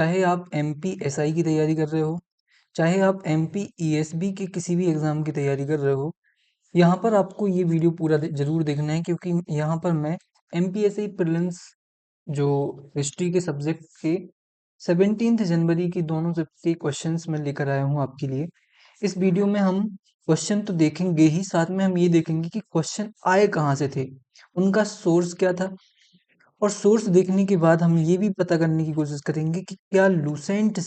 चाहे आप एमपीएसआई की तैयारी कर रहे हो, चाहे आप एमपीईएसबी के किसी भी एग्ज़ाम की तैयारी कर रहे हो, यहाँ पर आपको ये वीडियो पूरा ज़रूर देखना है क्योंकि यहाँ पर मैं एमपीएसआई प्रीलिम्स जो हिस्ट्री के सब्जेक्ट के 17 जनवरी की दोनों शिफ्ट के क्वेश्चंस मैं लेकर आया हूँ आपके लिए। इस वीडियो में हम क्वेश्चन तो देखेंगे ही, साथ में हम ये देखेंगे कि क्वेश्चन आए कहाँ से थे, उनका सोर्स क्या था, और सोर्स देखने के बाद हम ये भी पता करने की कोशिश करेंगे कि क्या लूसेंट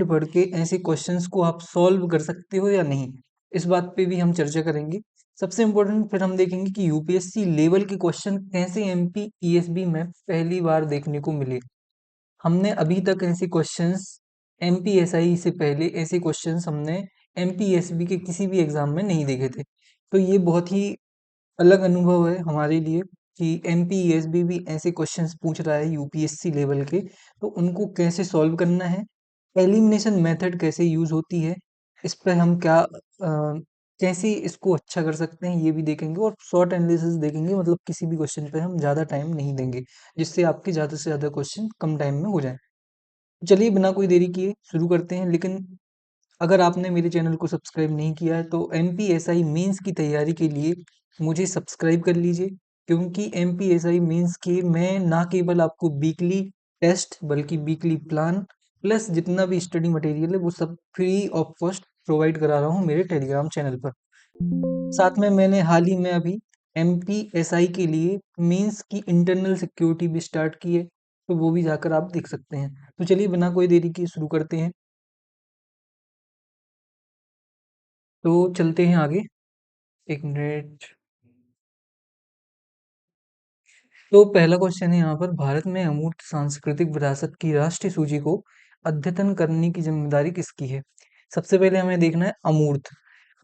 पढ़ के ऐसे क्वेश्चंस को आप सॉल्व कर सकते हो या नहीं। इस बात पे भी हम चर्चा करेंगे। सबसे इम्पोर्टेंट फिर हम देखेंगे कि यूपीएससी लेवल के क्वेश्चन कैसे एमपी ईएसबी में पहली बार देखने को मिले। हमने अभी तक ऐसे क्वेश्चंस एमपीएसआई से पहले ऐसे क्वेश्चंस हमने एमपीएसबी के किसी भी एग्जाम में नहीं देखे थे। तो ये बहुत ही अलग अनुभव है हमारे लिए कि एमपीएसबी भी ऐसे क्वेश्चंस पूछ रहा है यूपीएससी लेवल के, तो उनको कैसे सॉल्व करना है, एलिमिनेशन मेथड कैसे यूज होती है, इस पर हम कैसे इसको अच्छा कर सकते हैं ये भी देखेंगे, और शॉर्ट एनालिसिस देखेंगे। मतलब किसी भी क्वेश्चन पे हम ज़्यादा टाइम नहीं देंगे, जिससे आपके ज़्यादा से ज़्यादा क्वेश्चन कम टाइम में हो जाए। चलिए बिना कोई देरी किए शुरू करते हैं। लेकिन अगर आपने मेरे चैनल को सब्सक्राइब नहीं किया है तो एमपीएसआई मेंस की तैयारी के लिए मुझे सब्सक्राइब कर लीजिए, क्योंकि एमपीएसआई मेंस के मैं ना केवल आपको वीकली टेस्ट बल्कि वीकली प्लान प्लस जितना भी स्टडी मटेरियल है वो सब फ्री ऑफ कॉस्ट प्रोवाइड करा रहा हूँ मेरे टेलीग्राम चैनल पर। साथ में मैंने हाल ही में अभी एमपीएसआई के लिए मेंस की इंटरनल सिक्योरिटी भी स्टार्ट की है, तो वो भी जाकर आप देख सकते हैं। तो चलिए बिना कोई देरी के शुरू करते हैं। तो चलते हैं आगे। एक मिनट। तो पहला क्वेश्चन है यहाँ पर, भारत में अमूर्त सांस्कृतिक विरासत की राष्ट्रीय सूची को अद्यतन करने की जिम्मेदारी किसकी है। सबसे पहले हमें देखना है अमूर्त।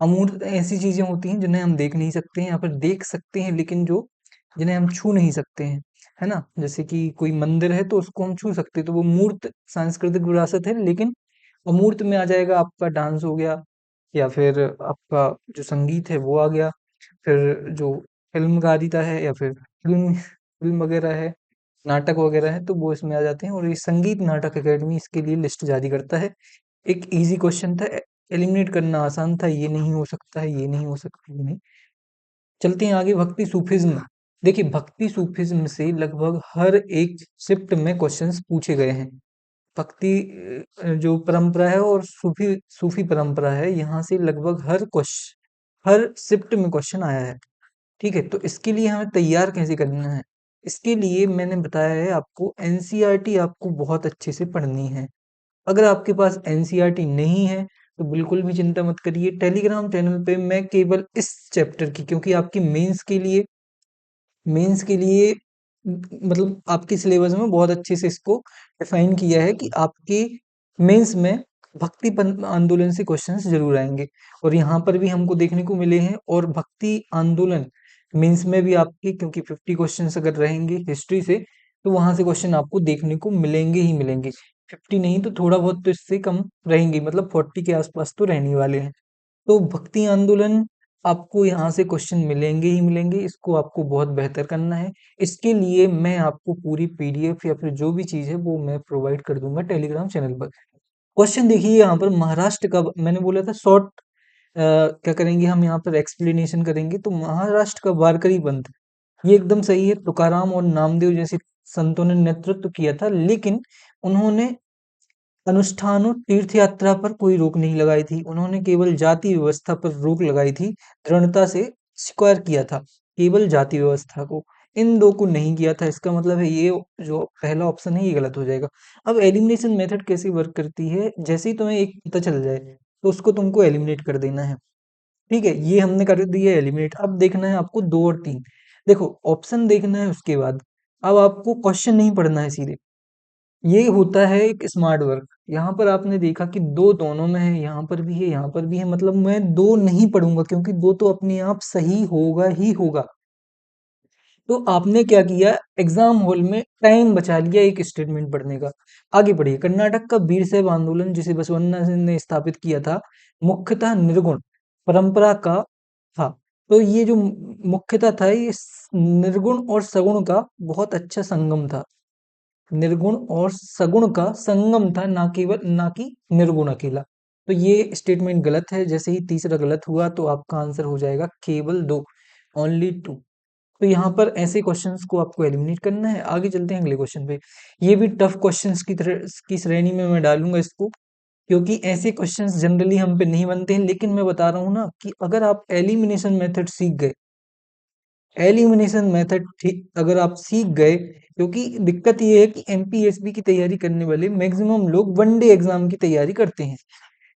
अमूर्त ऐसी चीजें होती हैं जिन्हें हम देख नहीं सकते हैं, या फिर देख सकते हैं लेकिन जो जिन्हें हम छू नहीं सकते हैं, है ना। जैसे कि कोई मंदिर है तो उसको हम छू सकते हैं, तो वो मूर्त सांस्कृतिक विरासत है। लेकिन अमूर्त में आ जाएगा आपका डांस हो गया, या फिर आपका जो संगीत है वो आ गया, फिर जो फिल्मकारिता है, या फिर फिल्म फिल्म वगैरह है, नाटक वगैरह है, तो वो इसमें आ जाते हैं। और ये संगीत नाटक अकेडमी इसके लिए लिस्ट जारी करता है। एक इजी क्वेश्चन था, एलिमिनेट करना आसान था, ये नहीं हो सकता है, ये नहीं हो सकता, ये नहीं। चलते हैं आगे, भक्ति सूफिज्म। देखिए भक्ति सूफिज्म से लगभग हर एक शिफ्ट में क्वेश्चंस पूछे गए हैं। भक्ति जो परंपरा है और सूफी सूफी परंपरा है, यहाँ से लगभग हर शिफ्ट में क्वेश्चन आया है। ठीक है, तो इसके लिए हमें तैयार कैसे करना है, इसके लिए मैंने बताया है आपको एनसीईआरटी आपको बहुत अच्छे से पढ़नी है। अगर आपके पास एनसीईआरटी नहीं है तो बिल्कुल भी चिंता मत करिए। टेलीग्राम चैनल पे मैं केवल इस चैप्टर की, क्योंकि आपकी मेंस के लिए मतलब आपके सिलेबस में बहुत अच्छे से इसको डिफाइन किया है कि आपके मेंस में भक्ति आंदोलन से क्वेश्चंस जरूर आएंगे। और यहाँ पर भी हमको देखने को मिले हैं, और भक्ति आंदोलन मेंस में भी आपके, क्योंकि 50 क्वेश्चंस अगर रहेंगे हिस्ट्री से, तो वहां से क्वेश्चन आपको देखने को मिलेंगे ही मिलेंगे। 50 नहीं तो थोड़ा बहुत तो इससे कम रहेंगे, मतलब 40 के आसपास तो रहने वाले हैं। तो भक्ति आंदोलन आपको यहाँ से क्वेश्चन मिलेंगे ही मिलेंगे, इसको आपको बहुत बेहतर करना है। इसके लिए मैं आपको पूरी पीडीएफ या फिर जो भी चीज़ है वो मैं प्रोवाइड कर दूंगा टेलीग्राम चैनल पर। क्वेश्चन देखिए यहाँ पर, महाराष्ट्र का मैंने बोला था शॉर्ट क्या करेंगे हम यहाँ पर एक्सप्लेनेशन करेंगे। तो महाराष्ट्र का वारकरी पंथ, ये एकदम सही है। तुकाराम और नामदेव जैसे संतों ने नेतृत्व किया था, लेकिन उन्होंने अनुष्ठानों तीर्थ यात्रा पर कोई रोक नहीं लगाई थी, उन्होंने केवल जाति व्यवस्था पर रोक लगाई थी। दृढ़ता से स्वीकार किया था केवल जाति व्यवस्था को, इन दो को नहीं किया था। इसका मतलब है ये जो पहला ऑप्शन है ये गलत हो जाएगा। अब एलिमिनेशन मेथड कैसे वर्क करती है, जैसे ही तुम्हें एक पता चल जाए तो उसको तुमको एलिमिनेट कर देना है। ठीक है, ये हमने कर दिया एलिमिनेट। अब देखना है आपको दो और तीन। देखो ऑप्शन देखना है, उसके बाद अब आपको क्वेश्चन नहीं पढ़ना है सीधे। ये होता है एक स्मार्ट वर्क। यहाँ पर आपने देखा कि दो दोनों में है, यहाँ पर भी है, यहाँ पर भी है, मतलब मैं दो नहीं पढ़ूंगा क्योंकि दो तो अपने आप सही होगा ही होगा। तो आपने क्या किया, एग्जाम हॉल में टाइम बचा लिया एक स्टेटमेंट पढ़ने का। आगे बढ़िए। कर्नाटक का वीर शैव आंदोलन जिसे बसवन्ना सिंह ने स्थापित किया था, मुख्यतः निर्गुण परंपरा का था। तो ये जो मुख्यतः था, ये निर्गुण और सगुण का बहुत अच्छा संगम था। निर्गुण और सगुण का संगम था, ना कि निर्गुण अकेला। तो ये स्टेटमेंट गलत है। जैसे ही तीसरा गलत हुआ तो आपका आंसर हो जाएगा केवल दो, ओनली टू। तो यहाँ पर ऐसे क्वेश्चंस को आपको एलिमिनेट करना है। आगे चलते हैं अगले क्वेश्चन पे। ये भी टफ क्वेश्चंस की तरह की श्रेणी में मैं डालूंगा इसको, क्योंकि ऐसे क्वेश्चंस जनरली हम पे नहीं बनते हैं। लेकिन मैं बता रहा हूँ ना कि अगर आप एलिमिनेशन मेथड सीख गए, एलिमिनेशन मेथड ठीक अगर आप सीख गए, क्योंकि दिक्कत ये है कि एमपीएसबी की तैयारी करने वाले मैक्सिमम लोग वनडे एग्जाम की तैयारी करते हैं।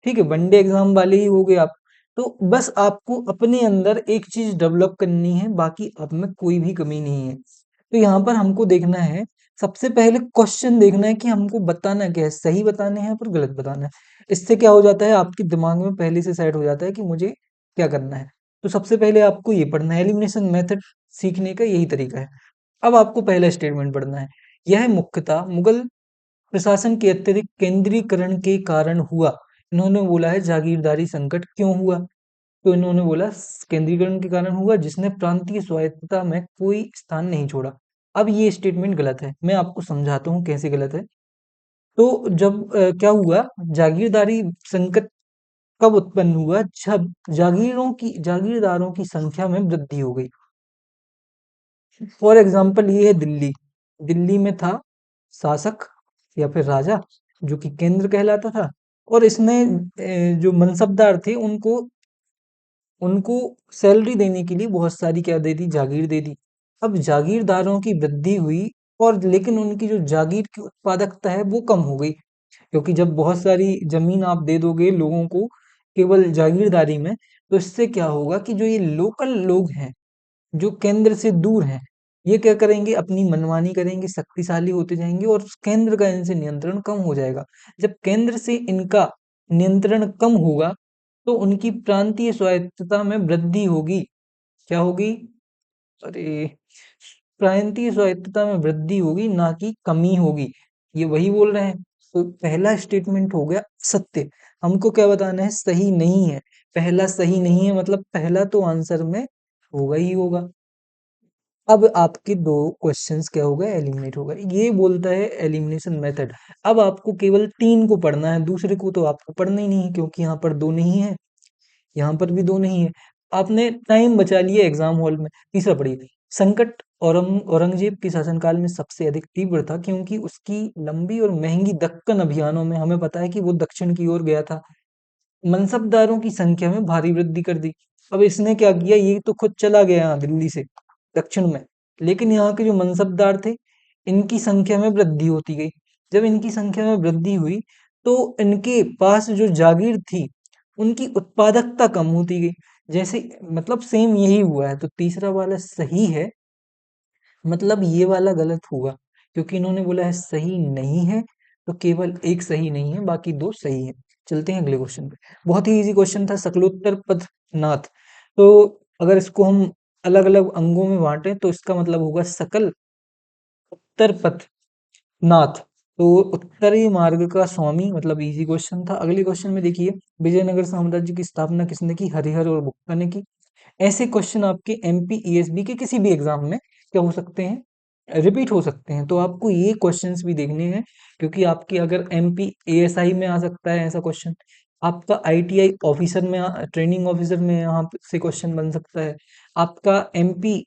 ठीक है, वनडे एग्जाम वाले ही हो गए आप। तो बस आपको अपने अंदर एक चीज डेवलप करनी है, बाकी आप में कोई भी कमी नहीं है। तो यहाँ पर हमको देखना है, सबसे पहले क्वेश्चन देखना है कि हमको बताना क्या है, सही बताने हैं पर गलत बताना है। इससे क्या हो जाता है, आपके दिमाग में पहले से सेट हो जाता है कि मुझे क्या करना है। तो सबसे पहले आपको ये पढ़ना है, एलिमिनेशन मेथड सीखने का यही तरीका है। अब आपको पहला स्टेटमेंट पढ़ना है। यह मुख्यतः मुगल प्रशासन के अत्यधिक केंद्रीकरण के कारण हुआ। इन्होंने बोला है जागीरदारी संकट क्यों हुआ, तो इन्होंने बोला केंद्रीकरण के कारण हुआ जिसने प्रांतीय स्वायत्तता में कोई स्थान नहीं छोड़ा। अब ये स्टेटमेंट गलत है, मैं आपको समझाता हूँ कैसे गलत है। तो जब क्या हुआ, जागीरदारी संकट कब उत्पन्न हुआ, जब जागीरदारों की संख्या में वृद्धि हो गई। फॉर एग्जाम्पल ये है दिल्ली। दिल्ली में था शासक या फिर राजा, जो कि केंद्र कहलाता था, और इसने जो मनसबदार थे उनको उनको सैलरी देने के लिए बहुत सारी क्या दे दी, जागीर दे दी। अब जागीरदारों की वृद्धि हुई, और लेकिन उनकी जो जागीर की उत्पादकता है वो कम हो गई, क्योंकि जब बहुत सारी जमीन आप दे दोगे लोगों को केवल जागीरदारी में, तो इससे क्या होगा कि जो ये लोकल लोग हैं, जो केंद्र से दूर हैं, ये क्या करेंगे, अपनी मनमानी करेंगे, शक्तिशाली होते जाएंगे, और केंद्र का इनसे नियंत्रण कम हो जाएगा। जब केंद्र से इनका नियंत्रण कम होगा तो उनकी प्रांतीय स्वायत्तता में वृद्धि होगी। क्या होगी, अरे, प्रांतीय स्वायत्तता में वृद्धि होगी, ना कि कमी होगी। ये वही बोल रहे हैं। तो पहला स्टेटमेंट हो गया सत्य। हमको क्या बताना है, सही नहीं है। पहला सही नहीं है मतलब पहला तो आंसर में होगा ही होगा। अब आपके दो क्वेश्चंस क्या हो गए, एलिमिनेट हो गए। ये बोलता है एलिमिनेशन मेथड। अब आपको केवल तीन को पढ़ना है, दूसरे को तो आपको पढ़ना ही नहीं है, क्योंकि यहाँ पर दो नहीं है, यहाँ पर भी दो नहीं है। आपने टाइम बचा लिया एग्जाम हॉल में। तीसरा पढ़िए। संकट औरंगजेब के शासनकाल में सबसे अधिक तीव्र था, क्योंकि उसकी लंबी और महंगी दक्कन अभियानों में हमें पता है कि वो दक्षिण की ओर गया था। मनसबदारों की संख्या में भारी वृद्धि कर दी। अब इसने क्या किया, ये तो खुद चला गया यहाँ दिल्ली से दक्षिण में, लेकिन यहाँ के जो मनसबदार थे, इनकी संख्या में वृद्धि होती गई। जब इनकी संख्या में वृद्धि हुई तो इनके पास जो जागीर थी उनकी उत्पादकता कम होती गई। जैसे मतलब सेम यही हुआ है। तो तीसरा वाला सही है, मतलब ये वाला गलत होगा, क्योंकि इन्होंने बोला है सही नहीं है। तो केवल एक सही नहीं है, बाकी दो सही है। चलते हैं अगले क्वेश्चन पे। बहुत ही इजी क्वेश्चन था, सकलोत्तर पथनाथ। तो अगर इसको हम अलग अलग अंगों में बांटें तो इसका मतलब होगा सकल उत्तर पथनाथ। तो उत्तरी मार्ग का स्वामी, मतलब इजी क्वेश्चन था। अगले क्वेश्चन में देखिए, विजयनगर साम्राज्य की स्थापना किसने की, हरिहर और बुक्का ने की। ऐसे क्वेश्चन आपके एमपी ईएसबी के किसी भी एग्जाम में क्या हो सकते हैं, रिपीट हो सकते हैं। तो आपको ये क्वेश्चंस भी देखने हैं, क्योंकि आपके अगर एमपी एएसआई में आ सकता है ऐसा क्वेश्चन, आपका आईटीआई ऑफिसर में ट्रेनिंग ऑफिसर में यहाँ से क्वेश्चन बन सकता है, आपका एमपी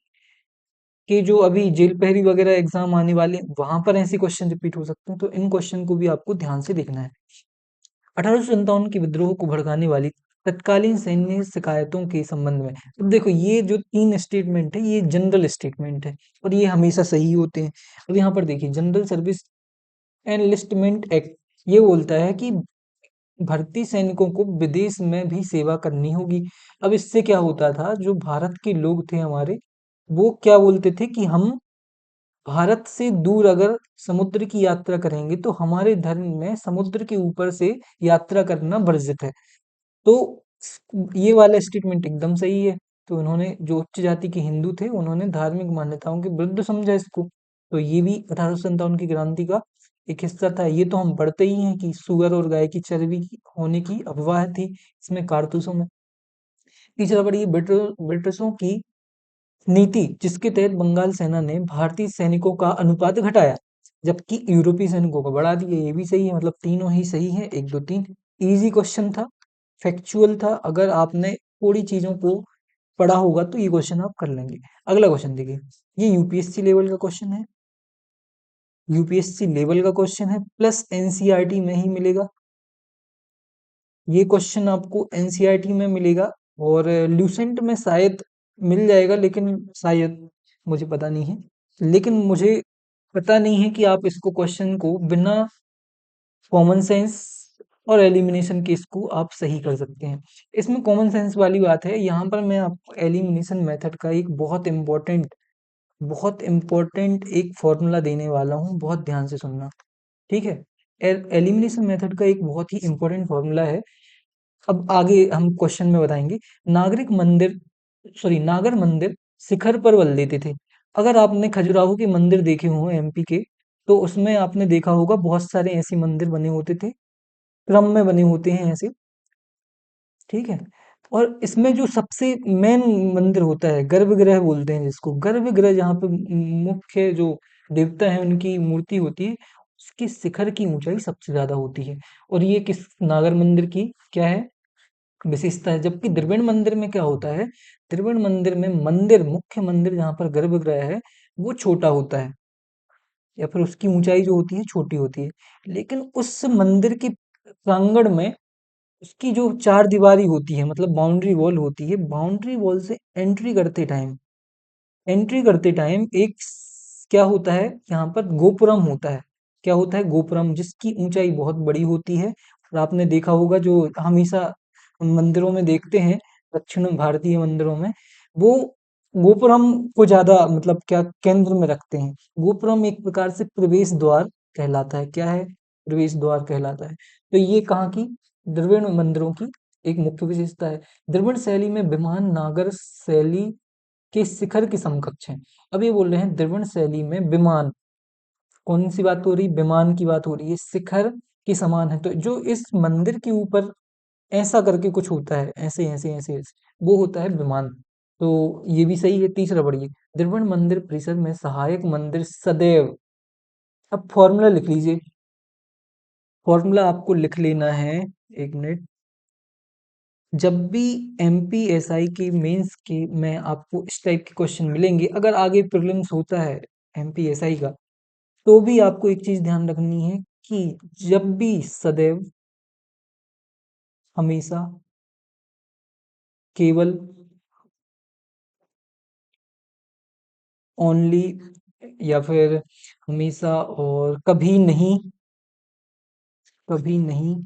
के जो अभी जेल पहरी वगैरह एग्जाम आने वाले वहां पर ऐसे क्वेश्चन रिपीट हो सकते हैं। तो इन क्वेश्चन को भी आपको ध्यान से देखना है। 1857 के विद्रोह को भड़काने वाली तत्कालीन सैन्य शिकायतों के संबंध में, अब देखो ये जो तीन स्टेटमेंट है ये जनरल स्टेटमेंट है, और ये हमेशा सही होते हैं। अब यहाँ पर देखिए, जनरल सर्विस एनलिस्टमेंट एक्ट ये बोलता है कि भारतीय सैनिकों को विदेश में भी सेवा करनी होगी। अब इससे क्या होता था, जो भारत के लोग थे हमारे, वो क्या बोलते थे कि हम भारत से दूर अगर समुद्र की यात्रा करेंगे तो हमारे धर्म में समुद्र के ऊपर से यात्रा करना वर्जित है। तो ये वाला स्टेटमेंट एकदम सही है। तो इन्होंने जो उच्च जाति के हिंदू थे उन्होंने धार्मिक मान्यताओं के विरुद्ध समझा इसको। तो ये भी 1857 की क्रांति का एक हिस्सा था। ये तो हम पढ़ते ही हैं कि सुअर और गाय की चर्बी होने की अफवाह थी इसमें, कारतूसों में। तीसरा पढ़िए, ब्रिटिशों की नीति जिसके तहत बंगाल सेना ने भारतीय सैनिकों का अनुपात घटाया। जबकि यूरोपीय सैनिकों को बढ़ा दिया, ये भी सही है, मतलब तीनों ही सही है, 1 2 3। इजी क्वेश्चन था, फैक्चुअल था, अगर आपने थोड़ी चीजों को पढ़ा होगा तो ये क्वेश्चन आप कर लेंगे। अगला क्वेश्चन देखिए, ये यूपीएससी लेवल का क्वेश्चन है, यूपीएससी लेवल का क्वेश्चन है, प्लस एनसीईआरटी में ही मिलेगा। ये क्वेश्चन आपको एनसीईआरटी में मिलेगा, और ल्यूसेंट में शायद मिल जाएगा, लेकिन शायद मुझे पता नहीं है। लेकिन मुझे पता नहीं है कि आप इसको क्वेश्चन को बिना कॉमन सेंस और एलिमिनेशन के इसको आप सही कर सकते हैं। इसमें कॉमन सेंस वाली बात है, यहाँ पर मैं आपको एलिमिनेशन मेथड का एक बहुत इम्पोर्टेंट एक फॉर्मूला देने वाला हूँ, बहुत ध्यान से सुनना, ठीक है। एलिमिनेशन मेथड का एक बहुत ही इम्पोर्टेंट फॉर्मूला है। अब आगे हम क्वेश्चन में बताएंगे। नागर मंदिर शिखर पर बल देते थे। अगर आपने खजुराहो के मंदिर देखे हों एमपी के, तो उसमें आपने देखा होगा बहुत सारे ऐसे मंदिर बने होते थे, क्रम में बने होते हैं ऐसे, ठीक है। और इसमें जो सबसे मेन मंदिर होता है, गर्भगृह बोलते हैं जिसको, गर्भगृह जहाँ पे मुख्य जो देवता है उनकी मूर्ति होती है, उसके शिखर की ऊंचाई सबसे ज्यादा होती है। और ये किस नागर मंदिर की क्या है, विशेषता है। जबकि द्रविड़ मंदिर में क्या होता है, द्रविड़ मंदिर में मुख्य मंदिर जहाँ पर गर्भगृह है, वो छोटा होता है, या फिर उसकी ऊंचाई जो होती है छोटी होती है। लेकिन उस मंदिर के प्रांगण में उसकी जो चार दीवारी होती है, मतलब बाउंड्री वॉल होती है, बाउंड्री वॉल से एंट्री करते टाइम क्या होता है, यहाँ पर गोपुरम होता है। क्या होता है, गोपुरम, जिसकी ऊंचाई बहुत बड़ी होती है। और आपने देखा होगा जो हमेशा मंदिरों में देखते हैं, दक्षिण भारतीय मंदिरों में, वो गोपुरम को ज्यादा मतलब क्या केंद्र में रखते हैं। गोपुरम एक प्रकार से प्रवेश द्वार कहलाता है। क्या है, प्रवेश द्वार कहलाता है। तो ये कहाँ की, द्रविड़ मंदिरों की एक मुख्य विशेषता है। द्रविड़ शैली में विमान नागर शैली के शिखर के समकक्ष है। अब ये बोल रहे हैं द्रविड़ शैली में विमान, कौन सी बात हो रही, विमान की बात हो रही है, शिखर के समान है। तो जो इस मंदिर के ऊपर ऐसा करके कुछ होता है, ऐसे ऐसे ऐसे ऐसे, वो होता है विमान। तो ये भी सही है। तीसरा बढ़िए, द्रविड़ मंदिर परिसर में सहायक मंदिर सदैव, अब फॉर्मूला लिख लीजिए, फॉर्मूला आपको लिख लेना है, 1 मिनट। जब भी एमपीएसआई के मेंस के में आपको इस टाइप के क्वेश्चन मिलेंगे, अगर आगे प्रीलिम्स होता है एमपीएसआई का, तो भी आपको एक चीज ध्यान रखनी है कि जब भी, सदैव, हमेशा, केवल, ओनली, या फिर हमेशा और कभी नहीं, कभी नहीं,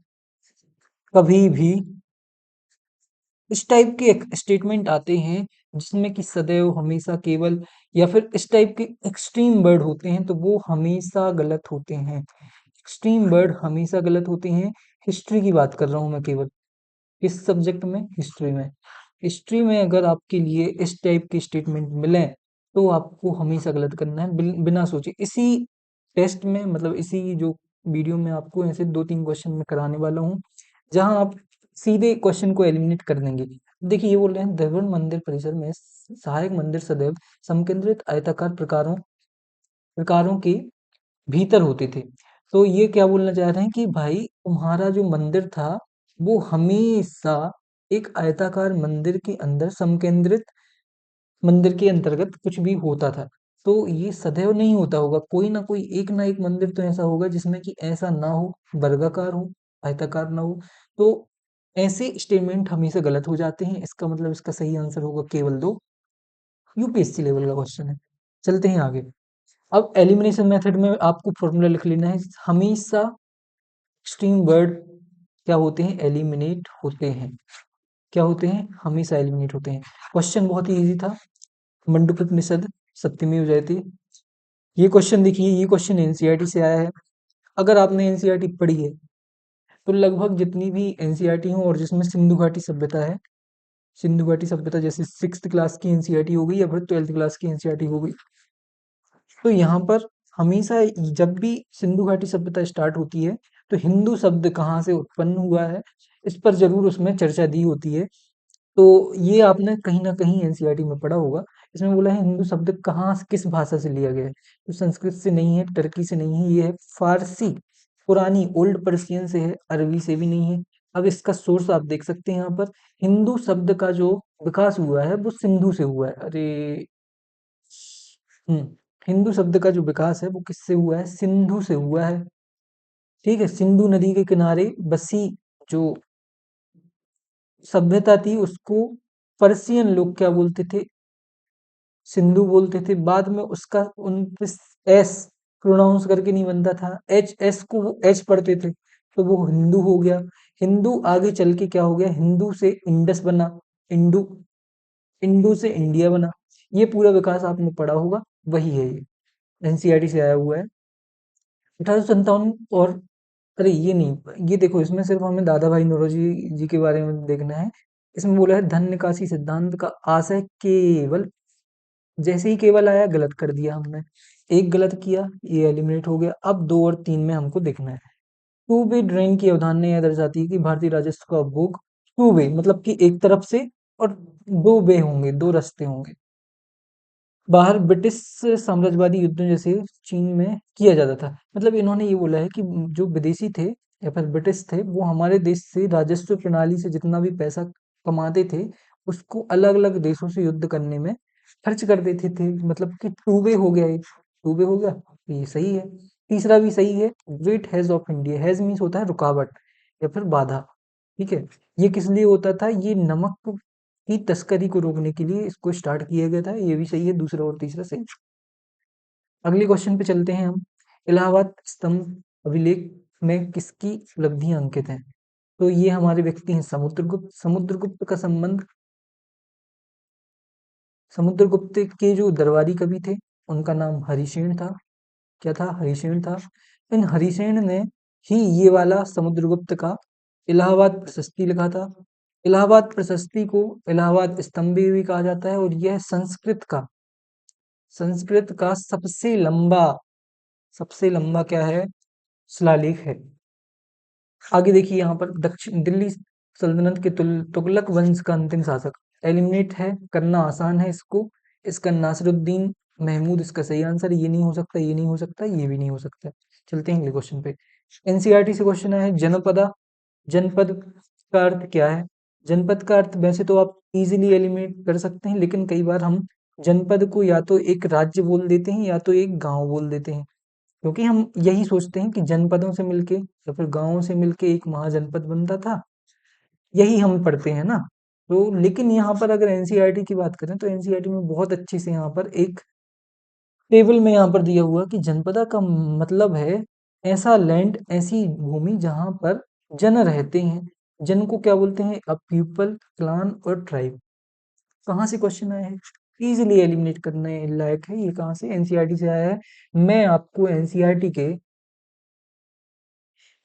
कभी भी, इस टाइप के स्टेटमेंट आते हैं जिसमें कि सदैव, हमेशा, केवल, या फिर इस टाइप के एक्सट्रीम वर्ड होते हैं, तो वो हमेशा गलत होते हैं। एक्सट्रीम वर्ड हमेशा गलत होते हैं। हिस्ट्री की बात कर रहा हूं मैं केवल, किस सब्जेक्ट में, हिस्ट्री में। हिस्ट्री में अगर आपके लिए इस टाइप के स्टेटमेंट मिले, तो आपको हमेशा गलत करना है, बिना सोचे। इसी टेस्ट में, मतलब इसी जो वीडियो में आपको ऐसे 2 3 क्वेश्चन में कराने वाला हूँ, जहां आप सीधे क्वेश्चन को एलिमिनेट कर देंगे। देखिए ये बोल रहे हैं द्रविड़ मंदिर परिसर में सहायक मंदिर सदैव समकेंद्रित आयताकार प्रकारों प्रकारों के भीतर होते थे। तो ये क्या बोलना चाह रहे हैं कि भाई तुम्हारा जो मंदिर था, वो हमेशा एक आयताकार मंदिर के अंदर, समकेंद्रित मंदिर के अंतर्गत कुछ भी होता था। तो ये सदैव नहीं होता होगा, कोई ना कोई एक ना एक मंदिर तो ऐसा होगा जिसमें कि ऐसा ना हो, वर्गाकार हो, आयताकार ना हो। तो ऐसे स्टेटमेंट हमेशा गलत हो जाते हैं। इसका मतलब इसका सही आंसर होगा केवल 2। यूपीएससी लेवल का क्वेश्चन है। चलते हैं आगे। अब एलिमिनेशन मेथड में आपको फॉर्मूला लिख लेना है, हमेशा एक्सट्रीम वर्ड क्या होते हैं, एलिमिनेट होते हैं। क्या होते हैं, हमेशा एलिमिनेट होते हैं। क्वेश्चन बहुत ही इजी था, मंडूकोपनिषद सत्यमेव जयते। ये क्वेश्चन देखिए, ये क्वेश्चन एनसीईआरटी से आया है। अगर आपने एनसीईआरटी पढ़ी है, तो लगभग जितनी भी एनसीईआरटी हो और जिसमें सिंधु घाटी सभ्यता है, सिंधु घाटी सभ्यता जैसे 6th क्लास की एनसीईआरटी हो गई या फिर 12th क्लास की एनसीईआरटी हो गई, तो यहाँ पर हमेशा जब भी सिंधु घाटी सभ्यता स्टार्ट होती है, तो हिंदू शब्द कहाँ से उत्पन्न हुआ है, इस पर जरूर उसमें चर्चा दी होती है। तो ये आपने कहीं ना कहीं एनसीईआरटी में पढ़ा होगा। इसमें बोला है हिंदू शब्द कहाँ किस भाषा से लिया गया है, तो संस्कृत से नहीं है, टर्की से नहीं है, ये है फारसी, पुरानी ओल्ड पर्शियन से है, अरबी से भी नहीं है। अब इसका सोर्स आप देख सकते हैं यहाँ पर, हिंदू शब्द का जो विकास हुआ है वो सिंधु से हुआ है। अरे हिंदू शब्द का जो विकास है वो किससे हुआ है, सिंधु से हुआ है। ठीक है, सिंधु नदी के किनारे बसी जो सभ्यता थी उसको पर्शियन लोग क्या बोलते थे, सिंधु बोलते थे। बाद में उसका उन एस प्रोनाउंस करके नहीं बनता था, एच एस को वो एच पढ़ते थे, तो वो हिंदू हो गया। हिंदू आगे चल के क्या हो गया, हिंदू से इंडस बना, इंडू, इंडू से इंडिया बना। ये पूरा विकास आपने पढ़ा होगा, वही है ये, एनसीईआरटी से आया हुआ है। 1857 और अरे ये नहीं, ये देखो इसमें सिर्फ हमें दादा भाई नौरोजी जी के बारे में देखना है। इसमें बोला है धन निकासी सिद्धांत का आशय केवल, जैसे ही केवल आया गलत कर दिया हमने, एक गलत किया ये एलिमिनेट हो गया। अब 2 और 3 में हमको देखना है। टू वे ड्राइंग की अवधारणा यह दर्शाती है कि भारतीय राजस्व का उपभोग टू वे मतलब कि एक तरफ से, और 2 वे होंगे, 2 रास्ते होंगे। बाहर ब्रिटिश साम्राज्यवादी युद्धों जैसे चीन में किया जाता था। मतलब इन्होंने ये बोला है कि जो विदेशी थे या फिर ब्रिटिश थे वो हमारे देश से राजस्व प्रणाली से जितना भी पैसा कमाते थे उसको अलग अलग देशों से युद्ध करने में खर्च कर देते थे। मतलब कि टू वे हो गया, ये टू वे हो गया, तो ये सही है। तीसरा भी सही है, great hedge of India, hedge means होता है रुकावट या फिर बाधा। ठीक है, ये किस लिए होता था, ये नमक की तस्करी को रोकने के लिए इसको स्टार्ट किया गया था। ये भी सही है, दूसरा और तीसरा सही। अगले क्वेश्चन पे चलते हैं हम। इलाहाबाद स्तंभ अभिलेख में किसकी उपलब्धियां अंकित हैं, तो ये हमारे व्यक्ति हैं समुद्रगुप्त। समुद्रगुप्त का संबंध, समुद्रगुप्त के जो दरबारी कवि थे उनका नाम हरिसेन था। क्या था, हरिसेन था। इन हरिसेन ने ही ये वाला समुद्रगुप्त का इलाहाबाद प्रशस्ति लिखा था। इलाहाबाद प्रशस्ति को इलाहाबाद स्तंभ भी कहा जाता है, और यह संस्कृत का सबसे लंबा क्या है, शिलालेख है। आगे देखिए यहाँ पर दक्षिण दिल्ली सल्तनत के तुगलक वंश का अंतिम शासक, एलिमिनेट है, करना आसान है इसको। इसका नासिरुद्दीन महमूद इसका सही आंसर, ये नहीं हो सकता, ये नहीं हो सकता, ये भी नहीं हो सकता। चलते हैं अगले क्वेश्चन पे। एनसीईआरटी से क्वेश्चन आया है, जनपदा, जनपद का अर्थ क्या है। जनपद का अर्थ वैसे तो आप इजीली एलिमिनेट कर सकते हैं, लेकिन कई बार हम जनपद को या तो एक राज्य बोल देते हैं या तो एक गांव बोल देते हैं, क्योंकि हम यही सोचते हैं कि जनपदों से मिलके या फिर गांवों से मिलके एक महाजनपद बनता था, यही हम पढ़ते हैं ना। तो लेकिन यहाँ पर अगर एनसीईआरटी की बात करें तो एनसीईआरटी में बहुत अच्छे से यहाँ पर एक टेबल में यहाँ पर दिया हुआ कि जनपदा का मतलब है ऐसा लैंड, ऐसी भूमि जहाँ पर जन रहते हैं। जन को क्या बोलते हैं, अ पीपल, क्लान और ट्राइब। कहाँ से क्वेश्चन आया है, इजीली एलिमिनेट करने लायक है। ये कहाँ से, एनसीईआरटी से आया है। मैं आपको एनसीईआरटी के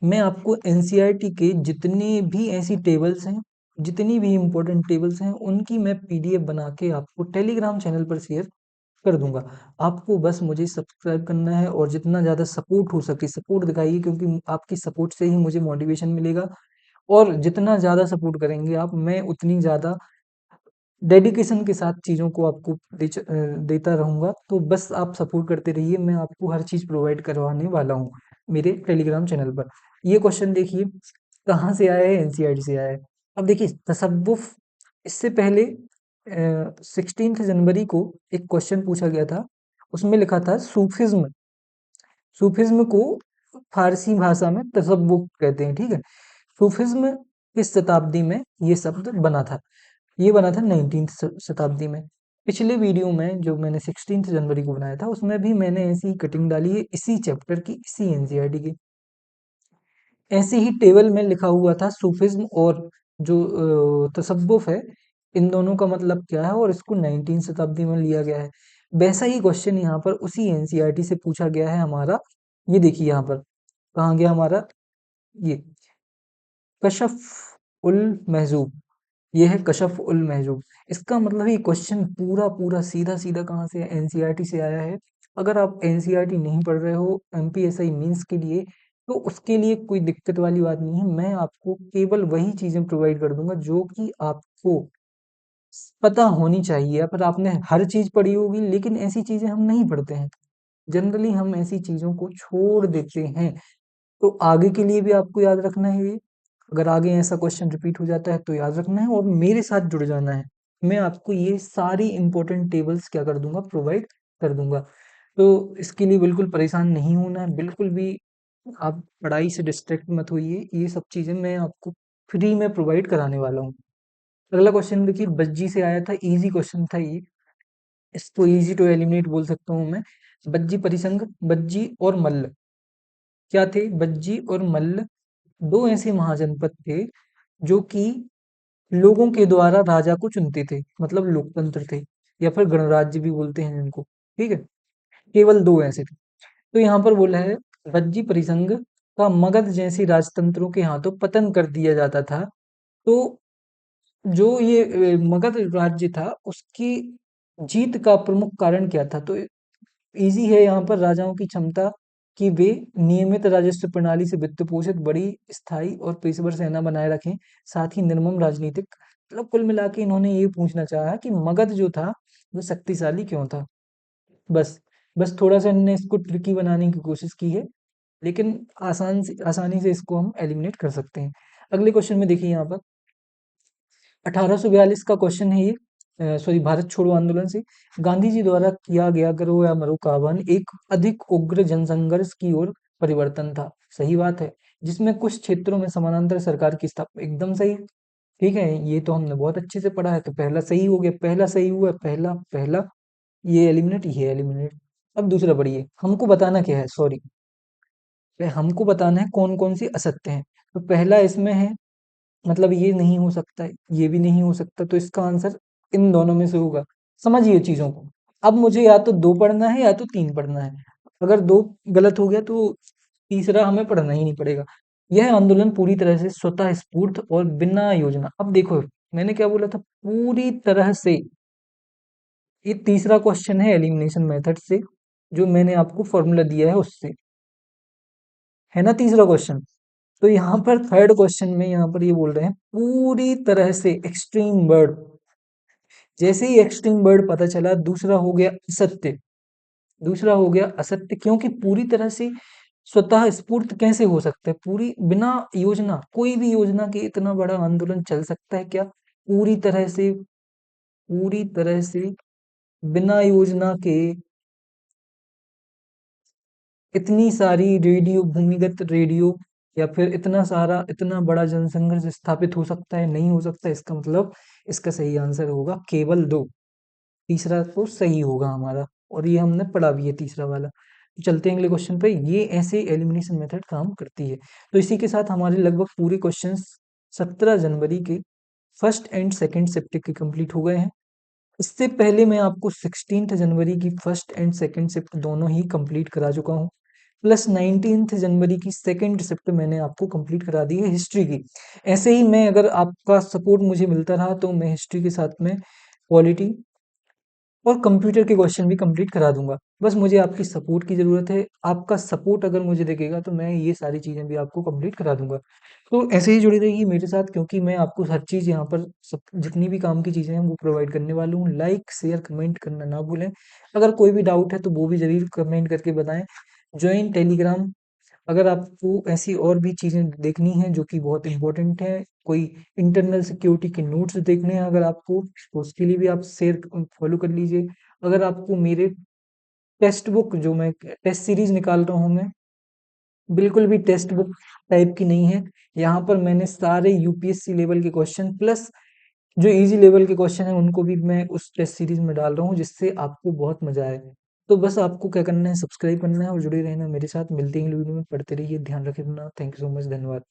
मैं आपको एनसीईआरटी के जितने भी ऐसी टेबल्स हैं, जितनी भी इम्पोर्टेंट टेबल्स हैं, उनकी मैं पीडीएफ बना के आपको टेलीग्राम चैनल पर शेयर कर दूंगा। आपको बस मुझे सब्सक्राइब करना है और जितना ज़्यादा सपोर्ट हो सके सपोर्ट दिखाइए, क्योंकि आपकी सपोर्ट से ही मुझे मोटिवेशन मिलेगा। और जितना ज़्यादा सपोर्ट करेंगे आप, मैं उतनी ज़्यादा डेडिकेशन के साथ चीज़ों को आपको देता रहूँगा। तो बस आप सपोर्ट करते रहिए, मैं आपको हर चीज़ प्रोवाइड करवाने वाला हूँ मेरे टेलीग्राम चैनल पर। ये क्वेश्चन देखिए कहाँ से आया है, एनसीईआरटी से आया है। अब देखिए तसव्वुफ, इससे पहले 16 जनवरी को एक क्वेश्चन पूछा गया था, उसमें लिखा था सूफिज्म। सूफिज्म को फारसी भाषा में तसव्वुफ कहते हैं, ठीक है। सूफिज्म किस शताब्दी में ये शब्द बना था, ये बना था 19th शताब्दी में। पिछले वीडियो में जो मैंने 16 जनवरी को बनाया था उसमें भी मैंने ऐसी ही कटिंग डाली है, इसी चैप्टर की, इसी एनसीईआरटी की। ऐसे ही टेबल में लिखा हुआ था सूफिज्म और जो तसव्वुफ है, इन दोनों का मतलब क्या है, और इसको 19 शताब्दी में लिया गया है। वैसा ही क्वेश्चन यहाँ पर उसी एनसीईआरटी से पूछा गया है हमारा। ये देखिए यहाँ पर कहाँ गया हमारा, ये कशफ उल महजूब, ये है कशफ उल महजूब। इसका मतलब ये क्वेश्चन पूरा पूरा सीधा सीधा कहाँ से, एनसीईआरटी से आया है। अगर आप एनसीईआरटी नहीं पढ़ रहे हो एमपीएसआई मींस के लिए, तो उसके लिए कोई दिक्कत वाली बात नहीं है। मैं आपको केवल वही चीजें प्रोवाइड कर दूंगा जो कि आपको पता होनी चाहिए। पर आपने हर चीज पढ़ी होगी, लेकिन ऐसी चीजें हम नहीं पढ़ते हैं। जनरली हम ऐसी चीजों को छोड़ देते हैं। तो आगे के लिए भी आपको याद रखना है ये। अगर आगे ऐसा क्वेश्चन रिपीट हो जाता है तो याद रखना है और मेरे साथ जुड़ जाना है। मैं आपको ये सारी इंपॉर्टेंट टेबल्स क्या कर दूंगा, प्रोवाइड कर दूंगा। तो इसके लिए बिल्कुल परेशान नहीं होना है, बिल्कुल भी आप पढ़ाई से डिस्ट्रैक्ट मत होइए। ये सब चीजें मैं आपको फ्री में प्रोवाइड कराने वाला हूँ। अगला क्वेश्चन देखिए, बज्जी से आया था, इजी क्वेश्चन था ये। इसको इजी टू एलिमिनेट बोल सकता हूँ मैं। बज्जी परिसंघ, बज्जी और मल्ल क्या थे? बज्जी और मल्ल दो ऐसे महाजनपद थे जो कि लोगों के द्वारा राजा को चुनते थे, मतलब लोकतंत्र थे, या फिर गणराज्य भी बोलते हैं जिनको। ठीक है, केवल दो ऐसे थे। तो यहाँ पर बोला है, बज्जी परिसंघ का मगध जैसी राजतंत्रों के हाथों पतन कर दिया जाता था। तो जो ये मगध राज्य था, उसकी जीत का प्रमुख कारण क्या था? तो इजी है यहाँ पर, राजाओं की क्षमता कि वे नियमित राजस्व प्रणाली से वित्त पोषित बड़ी स्थायी और पेशेवर सेना बनाए रखें, साथ ही निर्मम राजनीतिक। मतलब कुल मिला के इन्होंने ये पूछना चाहा कि मगध जो था वो शक्तिशाली क्यों था। बस बस थोड़ा सा इन्होंने इसको ट्रिकी बनाने की कोशिश की है, लेकिन आसानी से इसको हम एलिमिनेट कर सकते हैं। अगले क्वेश्चन में देखिए यहाँ पर 1842 का क्वेश्चन है ये, सॉरी, भारत छोड़ो आंदोलन से गांधी जी द्वारा किया गया करो या मरो का आह्वान एक अधिक उग्र जनसंघर्ष की ओर परिवर्तन था। सही बात है, जिसमें कुछ क्षेत्रों में समानांतर सरकार की स्थापना। एकदम सही। ठीक है, ये तो हमने बहुत अच्छे से पढ़ा है, तो पहला सही हो गया, पहला सही हुआ, पहला पहला। ये एलिमिनेट, ये एलिमिनेट। अब दूसरा पढ़िए, हमको बताना क्या है, सॉरी, हमको बताना है कौन कौन सी असत्य है। तो पहला इसमें है, मतलब ये नहीं हो सकता है, ये भी नहीं हो सकता, तो इसका आंसर इन दोनों में से होगा। समझिए चीजों को। अब मुझे या तो दो पढ़ना है या तो तीन पढ़ना है। अगर दो गलत हो गया तो तीसरा हमें पढ़ना ही नहीं पड़ेगा। यह आंदोलन पूरी तरह से स्वतः स्फूर्त और बिना योजना। अब देखो, मैंने क्या बोला था, पूरी तरह से। ये तीसरा क्वेश्चन है एलिमिनेशन मेथड से, जो मैंने आपको फॉर्मूला दिया है उससे, है ना तीसरा क्वेश्चन। तो यहाँ पर थर्ड क्वेश्चन में यहाँ पर ये बोल रहे हैं पूरी तरह से एक्सट्रीम वर्ड। जैसे ही एक्सट्रीम वर्ड पता चला, दूसरा हो गया असत्य। दूसरा हो गया असत्य, क्योंकि पूरी तरह से स्वतः स्फूर्त कैसे हो सकता है? पूरी बिना योजना, कोई भी योजना के इतना बड़ा आंदोलन चल सकता है क्या? पूरी तरह से, पूरी तरह से बिना योजना के इतनी सारी रेडियो, भूमिगत रेडियो, या फिर इतना सारा, इतना बड़ा जनसंघर्ष स्थापित हो सकता है? नहीं हो सकता। इसका मतलब इसका सही आंसर होगा केवल दो। तीसरा तो सही होगा हमारा, और ये हमने पढ़ा भी है तीसरा वाला। तो चलते हैं अगले क्वेश्चन पे। ये ऐसे एलिमिनेशन मेथड काम करती है। तो इसी के साथ हमारे लगभग पूरे क्वेश्चंस 17 जनवरी के फर्स्ट एंड सेकंड शिफ्ट के कंप्लीट हो गए हैं। इससे पहले मैं आपको 16 जनवरी की फर्स्ट एंड सेकंड शिफ्ट दोनों ही कंप्लीट करा चुका हूँ, प्लस 19 जनवरी की सेकंड शिफ्ट मैंने आपको कंप्लीट करा दी है हिस्ट्री की। ऐसे ही मैं, अगर आपका सपोर्ट मुझे मिलता रहा, तो मैं हिस्ट्री के साथ में पॉलिटी और कंप्यूटर के क्वेश्चन भी कंप्लीट करा दूंगा। बस मुझे आपकी सपोर्ट की ज़रूरत है। आपका सपोर्ट अगर मुझे दिखेगा तो मैं ये सारी चीज़ें भी आपको कंप्लीट करा दूंगा। तो ऐसे ही जुड़ी रहिए मेरे साथ, क्योंकि मैं आपको हर चीज़ यहाँ पर, सब जितनी भी काम की चीज़ें हैं वो प्रोवाइड करने वाला हूँ। लाइक शेयर कमेंट करना ना भूलें। अगर कोई भी डाउट है तो वो भी ज़रूर कमेंट करके बताएं। Join Telegram. अगर आपको ऐसी और भी चीज़ें देखनी हैं जो कि बहुत इंपॉर्टेंट है, कोई इंटरनल सिक्योरिटी के नोट्स देखने हैं अगर आपको, तो उसके लिए भी आप शेयर फॉलो कर लीजिए। अगर आपको मेरे टेक्स्ट बुक, जो मैं टेस्ट सीरीज निकाल रहा हूँ मैं, बिल्कुल भी टेक्स्ट बुक टाइप की नहीं है। यहाँ पर मैंने सारे यूपीएससी लेवल के क्वेश्चन प्लस जो इजी लेवल के क्वेश्चन है उनको भी मैं उस टेस्ट सीरीज में डाल रहा हूँ, जिससे आपको बहुत मजा आए। तो बस आपको क्या करना है, सब्सक्राइब करना है और जुड़े रहना मेरे साथ। मिलते हैं अगली वीडियो में, पढ़ते रहिए, ध्यान रखें अपना। थैंक यू सो मच, धन्यवाद।